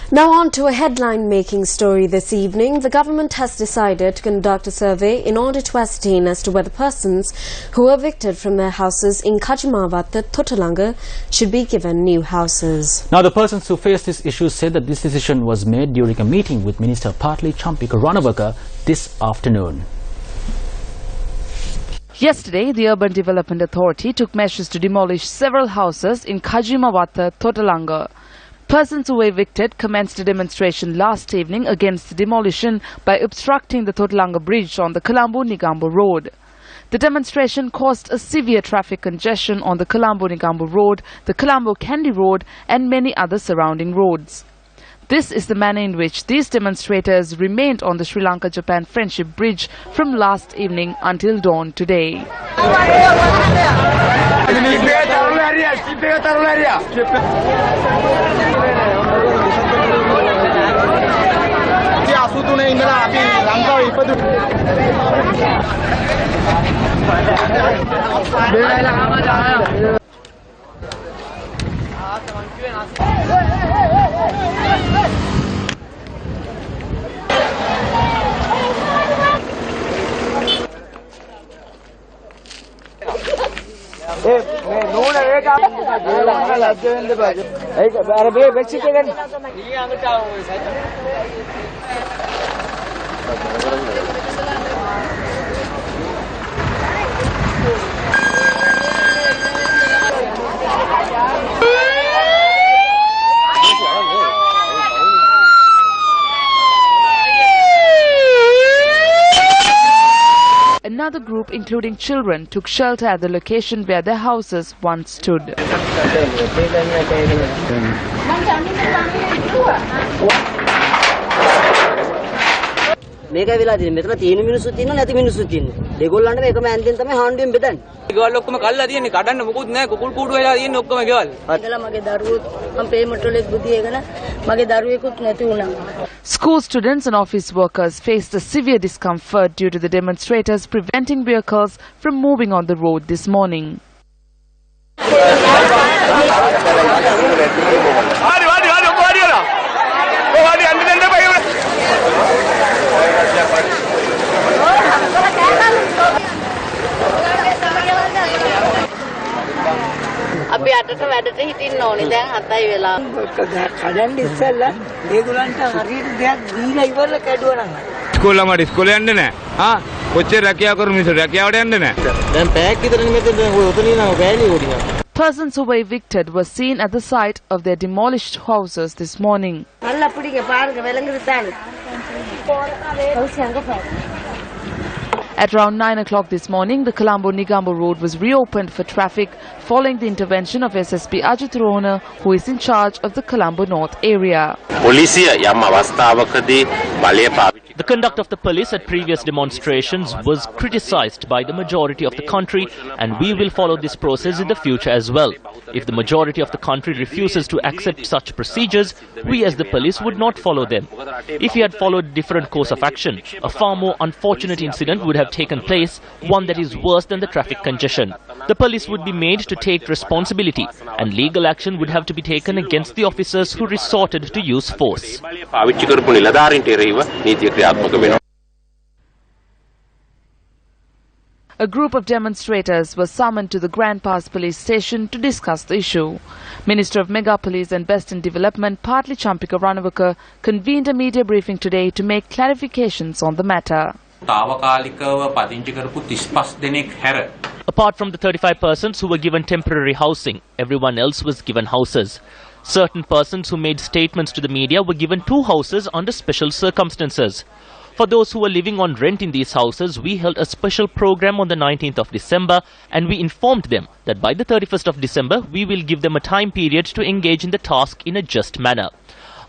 Now on to a headline-making story this evening. The government has decided to conduct a survey in order to ascertain as to whether persons who were evicted from their houses in Kajima Watte, Lanka should be given new houses. Now, the persons who faced this issue said that this decision was made during a meeting with Minister Kajima this afternoon. Yesterday, the Urban Development Authority took measures to demolish several houses in Kajima Watte, Lanka. Persons who were evicted commenced a demonstration last evening against the demolition by obstructing the Lanka bridge on the Colombo-Negombo road. The demonstration caused a severe traffic congestion on the Colombo-Negombo road, the Colombo-Kandy road and many other surrounding roads. This is the manner in which these demonstrators remained on the Sri Lanka-Japan Friendship Bridge from last evening until dawn today. Another group, including children, took shelter at the location where their houses once stood. මේකයි වෙලා තියෙන්නේ. මෙතන තියෙන මිනිස්සුත් ඉන්නවා නැති මිනිස්සුත් ඉන්නවා. දෙගොල්ලන්ට මේකම ඇන්දෙන් තමයි හාන්ඩුවෙන් බෙදන්නේ. ගෙවල් ඔක්කොම කල්ලා තියෙන්නේ. කඩන්න මොකුත් නැහැ. කුකුල් කූඩු වෙලා තියෙන්නේ ඔක්කොම ගෙවල්. ඒකලා මගේ දරුවෝ මම පේමන්ට් වලත් බුදියගෙන මගේ දරුවෙකුත් නැති වුණා. School students and office workers faced a severe discomfort due to the demonstrators preventing vehicles from moving on the road this morning. අපි අටට වැඩට හිටින්න ඕනේ දැන් 7යි වෙලා. කඩන්න ඉස්සෙල්ලා ඒගොල්ලන්ට හරියට දෙයක් දීලා ඉවරලා කැඩුවා නම්. ඉස්කෝල ළමයි ඉස්කෝලේ යන්නේ නැහැ. කොච්චර රැකියාව කරු මිනිස්සු රැකියාවට යන්නේ නැහැ. දැන් පැයක් විතරනේ මෙතන ඔය ඔතන ඉන්නවා බෑලි උඩින්. Persons who were evicted were seen at the site of their demolished houses this morning. අල්ලා පුඩිගේ පාරක වෙලඟට දාන්න. At around 9 o'clock this morning, the Colombo-Negombo road was reopened for traffic following the intervention of SSP Ajit Rohana, who is in charge of the Colombo North area. The conduct of the police at previous demonstrations was criticized by the majority of the country, and we will follow this process in the future as well. If the majority of the country refuses to accept such procedures, we as the police would not follow them. If we had followed a different course of action, a far more unfortunate incident would have taken place, one that is worse than the traffic congestion. The police would be made to take responsibility, and legal action would have to be taken against the officers who resorted to use force. A group of demonstrators was summoned to the Grand Pass police station to discuss the issue. Minister of Mega Police and Western Development Champika convened a media briefing today to make clarifications on the matter. Apart from the 35 persons who were given temporary housing, everyone else was given houses. Certain persons who made statements to the media were given 2 houses under special circumstances. For those who were living on rent in these houses, we held a special program on the 19th of December, and we informed them that by the 31st of December, we will give them a time period to engage in the task in a just manner.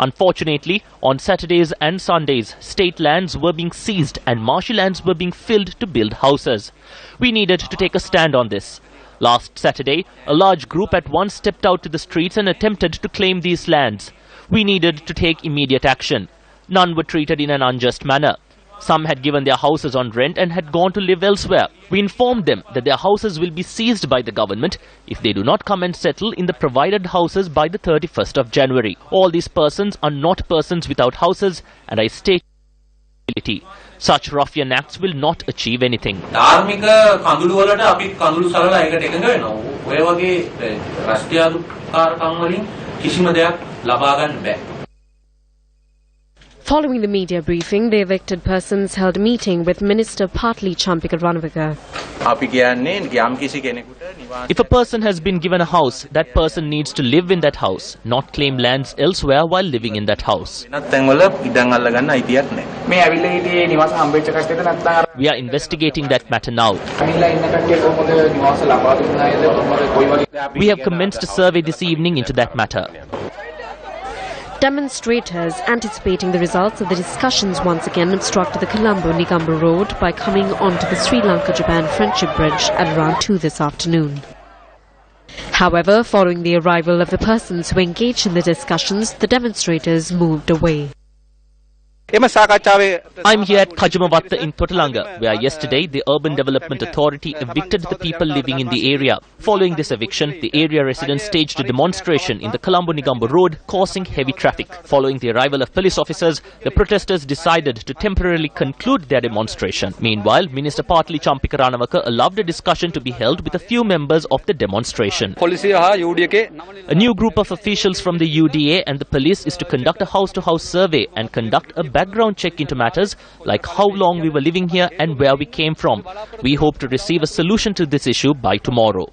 Unfortunately, on Saturdays and Sundays, state lands were being seized and marshal lands were being filled to build houses. We needed to take a stand on this. Last Saturday, a large group at once stepped out to the streets and attempted to claim these lands. We needed to take immediate action. None were treated in an unjust manner. Some had given their houses on rent and had gone to live elsewhere. We informed them that their houses will be seized by the government if they do not come and settle in the provided houses by the 31st of January. All these persons are not persons without houses, and I state such ruffian acts will not achieve anything. Following the media briefing, the evicted persons held a meeting with Minister Partly Champika Ranavika. If a person has been given a house, that person needs to live in that house, not claim lands elsewhere while living in that house. We are investigating that matter now. We have commenced a survey this evening into that matter. Demonstrators anticipating the results of the discussions once again obstructed the Colombo-Negombo Road by coming onto the Sri Lanka-Japan Friendship Bridge at around 2 this afternoon. However, following the arrival of the persons who engaged in the discussions, the demonstrators moved away. I'm here at Kajima Watte in Totalanga, where yesterday the Urban Development Authority evicted the people living in the area. Following this eviction, the area residents staged a demonstration in the Colombo-Negombo Road, causing heavy traffic. Following the arrival of police officers, the protesters decided to temporarily conclude their demonstration. Meanwhile, Minister Partly Champika Ranavaka allowed a discussion to be held with a few members of the demonstration. A new group of officials from the UDA and the police is to conduct a house-to-house survey and conduct a background check into matters like how long we were living here and where we came from. We hope to receive a solution to this issue by tomorrow.